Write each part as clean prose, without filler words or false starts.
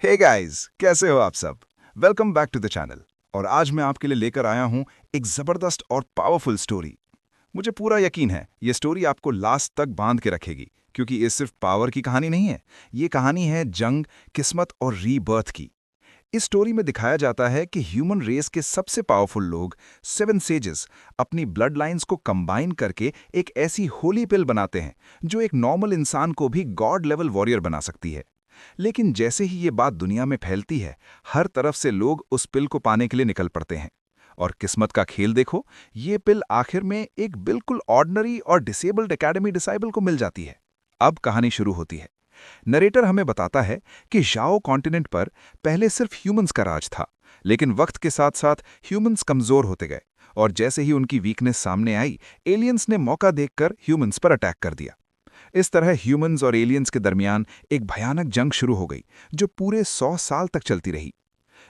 Hey guys, कैसे हो आप सब? Welcome back to the channel. और आज मैं आपके लिए लेकर आया हूं एक जबरदस्त और पावरफुल स्टोरी। मुझे पूरा यकीन है ये स्टोरी आपको लास्ट तक बांध के रखेगी, क्योंकि ये सिर्फ पावर की कहानी नहीं है। ये कहानी है जंग, किस्मत और रीबर्थ की। इस स्टोरी में दिखाया जाता है कि ह्यूमन रेस के सबसे पावरफुल लोग, सेवन सेजेस, अपनी ब्लड लाइन्स को कंबाइन करके एक ऐसी होली पिल बनाते हैं जो एक नॉर्मल इंसान को भी गॉड लेवल वॉरियर बना सकती है। लेकिन जैसे ही ये बात दुनिया में फैलती है, हर तरफ से लोग उस पिल को पाने के लिए निकल पड़ते हैं। और किस्मत का खेल देखो, ये पिल आखिर में एक बिल्कुल ऑर्डिनरी और डिसेबल्ड एकेडमी डिसाइबल को मिल जाती है। अब कहानी शुरू होती है। नरेटर हमें बताता है कि जाओ कॉन्टिनेंट पर पहले सिर्फ ह्यूमंस का राज था, लेकिन वक्त के साथ साथ ह्यूमंस कमजोर होते गए। और जैसे ही उनकी वीकनेस सामने आई, एलियंस ने मौका देखकर ह्यूमंस पर अटैक कर दिया। इस तरह ह्यूमंस और एलियंस के दरमियान एक भयानक जंग शुरू हो गई, जो पूरे 100 साल तक चलती रही।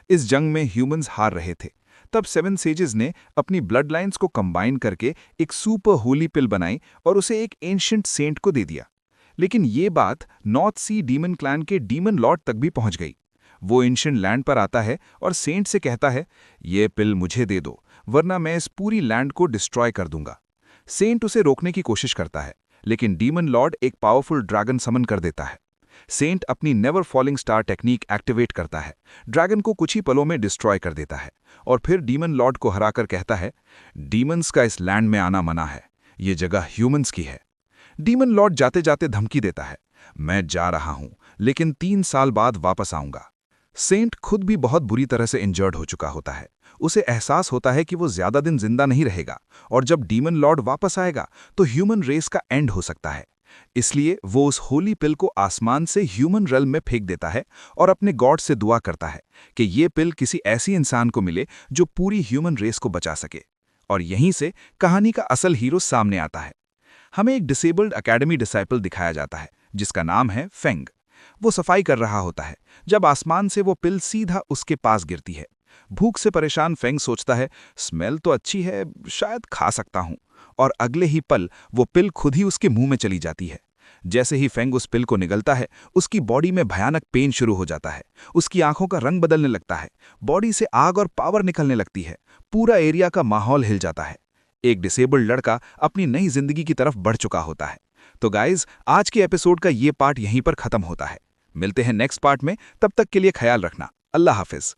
इस जंग में ह्यूमंस हार रहे थे। तब सेवन सेजेस ने अपनी ब्लड लाइन्स को कंबाइन करके एक सुपर होली पिल बनाई और उसे एक एंशिएंट सेंट को दे दिया। लेकिन ये बात नॉर्थ सी डीमन क्लैन के डीमन लॉर्ड तक भी पहुंच गई। वो एंशिएंट लैंड पर आता है और सेंट से कहता है, ये पिल मुझे दे दो, वरना मैं इस पूरी लैंड को डिस्ट्रॉय कर दूंगा। सेंट उसे रोकने की कोशिश करता है, लेकिन डीमन लॉर्ड एक पावरफुल ड्रैगन समन कर देता है। सेंट अपनी never falling star technique activate करता है, ड्रैगन को कुछ ही पलों में डिस्ट्रॉय कर देता है और फिर डीमन लॉर्ड को हराकर कहता है, डीमंस का इस लैंड में आना मना है, ये जगह ह्यूमंस की है। डीमन लॉर्ड जाते जाते धमकी देता है, मैं जा रहा हूं, लेकिन 3 साल बाद वापस आऊंगा। सेंट खुद भी बहुत बुरी तरह से इंजर्ड हो चुका होता है। उसे एहसास होता है कि वो ज्यादा दिन जिंदा नहीं रहेगा, और जब डीमन लॉर्ड वापस आएगा तो ह्यूमन रेस का एंड हो सकता है। इसलिए वो उस होली पिल को आसमान से ह्यूमन रेल्म में फेंक देता है और अपने गॉड से दुआ करता है कि ये पिल किसी ऐसी इंसान को मिले जो पूरी ह्यूमन रेस को बचा सके। और यहीं से कहानी का असल हीरो सामने आता है। हमें एक डिसेबल्ड एकेडमी डिसाइपल दिखाया जाता है, जिसका नाम है फेंग। वो सफाई कर रहा होता है जब आसमान से वो पिल सीधा उसके पास गिरती है। भूख से परेशान फेंग सोचता है, स्मेल तो अच्छी है, शायद खा सकता हूं। और अगले ही पल वो पिल खुद ही उसके मुंह में चली जाती है। जैसे ही फेंग उस पिल को निगलता है, उसकी बॉडी में भयानक पेन शुरू हो जाता है। उसकी आंखों का रंग बदलने लगता है, बॉडी से आग और पावर निकलने लगती है। पूरा एरिया का माहौल हिल जाता है। एक डिसेबल्ड लड़का अपनी नई जिंदगी की तरफ बढ़ चुका होता है। तो गाइज, आज के एपिसोड का ये पार्ट यहीं पर खत्म होता है। मिलते हैं नेक्स्ट पार्ट में, तब तक के लिए ख्याल रखना। अल्लाह हाफिज।